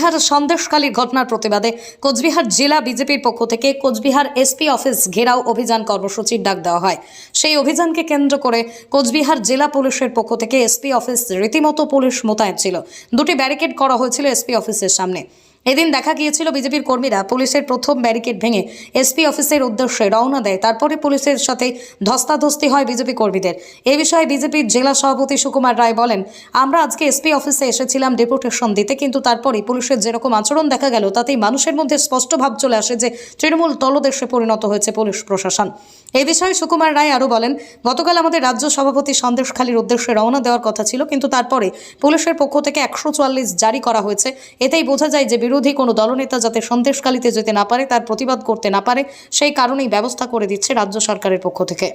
কোচবিহার সন্দেশখালীর ঘটনার প্রতিবাদে কোচবিহার জেলা বিজেপির পক্ষ থেকে কোচবিহার এসপি অফিস ঘেরাও অভিযান কর্মসূচির ডাক দেওয়া হয়। সেই অভিযানকে কেন্দ্র করে কোচবিহার জেলা পুলিশের পক্ষ থেকে এসপি অফিস রীতিমতো পুলিশ মোতায়েন ছিল। দুটি ব্যারিকেড করা হয়েছিল এসপি অফিসের সামনে। এদিন দেখা গিয়েছিল বিজেপির কর্মীরা পুলিশের প্রথম ব্যারিকেড ভেঙে এসপি অফিসের উদ্দেশ্যে রওনা দেয়। তারপরে পুলিশের সাথে ধস্তাধস্তি হয় বিজেপি কর্মীদের। এই বিষয়ে বিজেপির জেলা সভাপতি সুকুমার রায় বলেন, আমরা আজকে এসপি অফিসে এসেছিলাম ডেপুটেশন দিতে, কিন্তু তারপরেই পুলিশের যেরকম আচরণ দেখা গেল তাতেই মানুষের মধ্যে স্পষ্ট ভাব চলে আসে যে তৃণমূল তলদেশে পরিণত হয়েছে পুলিশ প্রশাসন। এই বিষয়ে সুকুমার রায় আরও বলেন, গতকাল আমাদের রাজ্য সভাপতি সন্দেশখালীর উদ্দেশ্যে রওনা দেওয়ার কথা ছিল, কিন্তু তারপরে পুলিশের পক্ষ থেকে 144 জারি করা হয়েছে। এতেই বোঝা যায় যে বিরোধী কোনো দলনেতা যাতে সন্দেশখালীতে যেতে না পারে, তার প্রতিবাদ করতে না পারে, সেই কারণেই ব্যবস্থা করে দিচ্ছে রাজ্য সরকারের পক্ষ থেকে।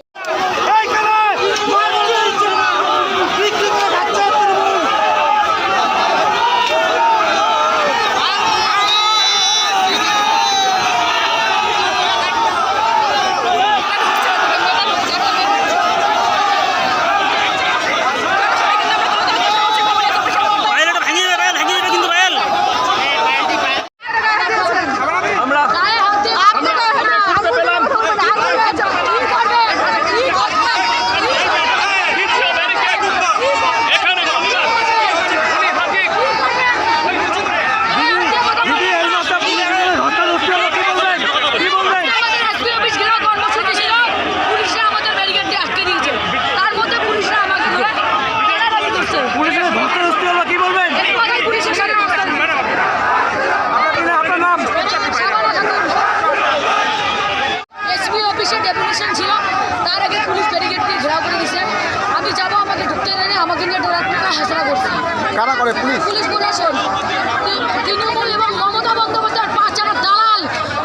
ডেপুটেশন ছিল, তার আগে পুলিশ ব্যারিকেড দিয়ে ঘেরাও করে দিয়েছে। আমি যাবো, আমাকে ঢুকতে দেয়নি, আমাকে নিয়ে ডোরাটা হাসরা করছে। কারা করে? পুলিশ প্রশাসন, তৃণমূল এবং মমতা বন্দ্যোপাধ্যায়ের পাঁচারা দালাল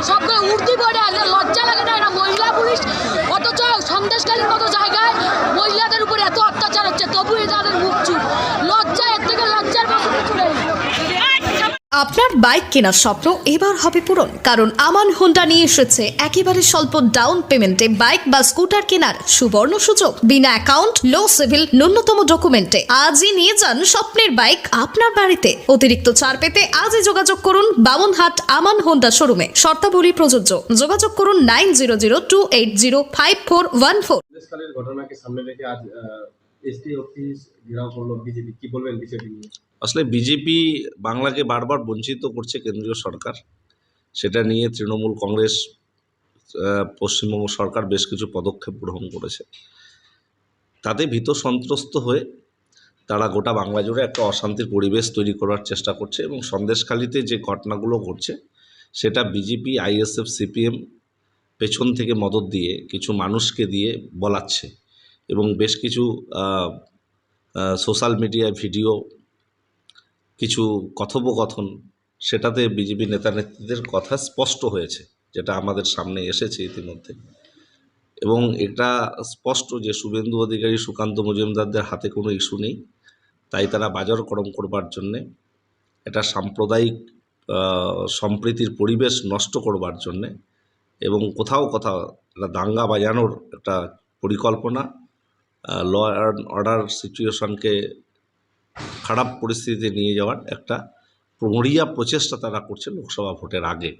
সবগুলো উর্দি পড়ে আছে। লজ্জা লাগে না? এরা মহিলা পুলিশ, অথচ সন্দেশখালীর মতো জায়গায় মহিলাদের উপরে এত অত্যাচার হচ্ছে, তবু তাদের মুখ চুপ। লজ্জা, এর থেকে লজ্জার মতো কিছু নেই। আপনার বাইক কেনার স্বপ্ন এবার হবে পূরণ, কারণ আমান হোন্ডা নিয়ে এসেছে একেবারে স্বল্প ডাউন পেমেন্টে বাইক বা স্কুটার কেনার সুবর্ণ সুযোগ। বিনা অ্যাকাউন্ট, লো সিভিল, ন্যূনতম ডকুমেন্টে আজই নিয়ে যান স্বপ্নের বাইক আপনার বাড়িতে। অতিরিক্ত ছাড় পেতে আজই যোগাযোগ করুন বামনহাট আমান হোন্ডা শোরুমে। শর্তাবলী প্রযোজ্য। যোগাযোগ করুন 9002805414। সন্দেশখালীর ঘটনাকে সামনে রেখে আজ এসপি অফিস ঘেরাও করলো বিজেপি। কি বলবেন বিষয়টি নিয়ে? আসলে বিজেপি বাংলাকে বারবার বঞ্চিত করছে কেন্দ্রীয় সরকার। সেটা নিয়ে তৃণমূল কংগ্রেস, পশ্চিমবঙ্গ সরকার বেশ কিছু পদক্ষেপ গ্রহণ করেছে। তাতে ভীত সন্ত্রস্ত হয়ে তারা গোটা বাংলা জুড়ে একটা অশান্তির পরিবেশ তৈরি করার চেষ্টা করছে এবং সন্দেশখালীতে যে ঘটনাগুলো ঘটছে সেটা বিজেপি, আইএসএফ, সিপিএম পেছন থেকে মদত দিয়ে কিছু মানুষকে দিয়ে বলাচ্ছে এবং বেশ কিছু সোশ্যাল মিডিয়ায় ভিডিও, কিছু কথোপকথন, সেটাতে বিজেপি নেতানেত্রীদের কথা স্পষ্ট হয়েছে, যেটা আমাদের সামনে এসেছে ইতিমধ্যে। এবং এটা স্পষ্ট যে শুভেন্দু অধিকারী, সুকান্ত মজুমদারদের হাতে কোনো ইস্যু নেই, তাই তারা বাজার গরম করবার জন্যে, এটা সাম্প্রদায়িক সম্প্রীতির পরিবেশ নষ্ট করবার জন্যে এবং কোথাও কোথাও একটা দাঙ্গা বাজানোর একটা পরিকল্পনা, ল অ্যান্ড অর্ডার সিচুয়েশনকে খারাপ পরিস্থিতিতে নিয়ে যাওয়ার একটা মরিয়া প্রচেষ্টা তারা করছে লোকসভা ভোটের আগে।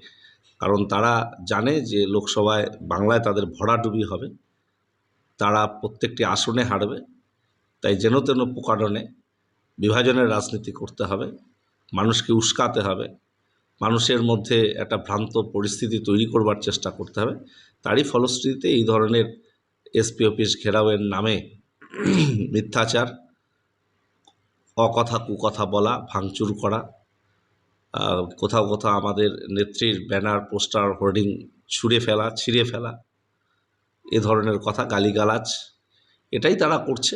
কারণ তারা জানে যে লোকসভায় বাংলায় তাদের ভরাডুবি হবে, তারা প্রত্যেকটি আসনে হারবে, তাই যেন তেন প্রকারণে বিভাজনের রাজনীতি করতে হবে, মানুষকে উস্কাতে হবে, মানুষের মধ্যে একটা ভ্রান্ত পরিস্থিতি তৈরি করবার চেষ্টা করতে হবে। তারই ফলশ্রুতিতে এই ধরনের এসপি অফিস ঘেরাওয়ের নামে মিথ্যাচার, অকথা কুকথা বলা, ভাঙচুর করা, কোথাও কোথাও আমাদের নেত্রীর ব্যানার, পোস্টার, হোর্ডিং ছিঁড়ে ফেলা, এ ধরনের কথা, গালিগালাজ, এটাই তারা করছে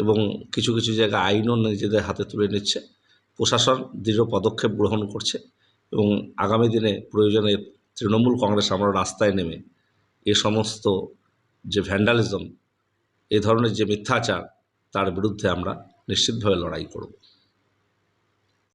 এবং কিছু কিছু জায়গায় আইনও নিজেদের হাতে তুলে নিচ্ছে। প্রশাসন দৃঢ় পদক্ষেপ গ্রহণ করছে এবং আগামী দিনে প্রয়োজনে তৃণমূল কংগ্রেস আমরা রাস্তায় নেমে এ সমস্ত যে ভ্যান্ডালিজম, এ ধরনের যে মিথ্যাচার, তার বিরুদ্ধে আমরা নিশ্চিতভাবে লড়াই করব।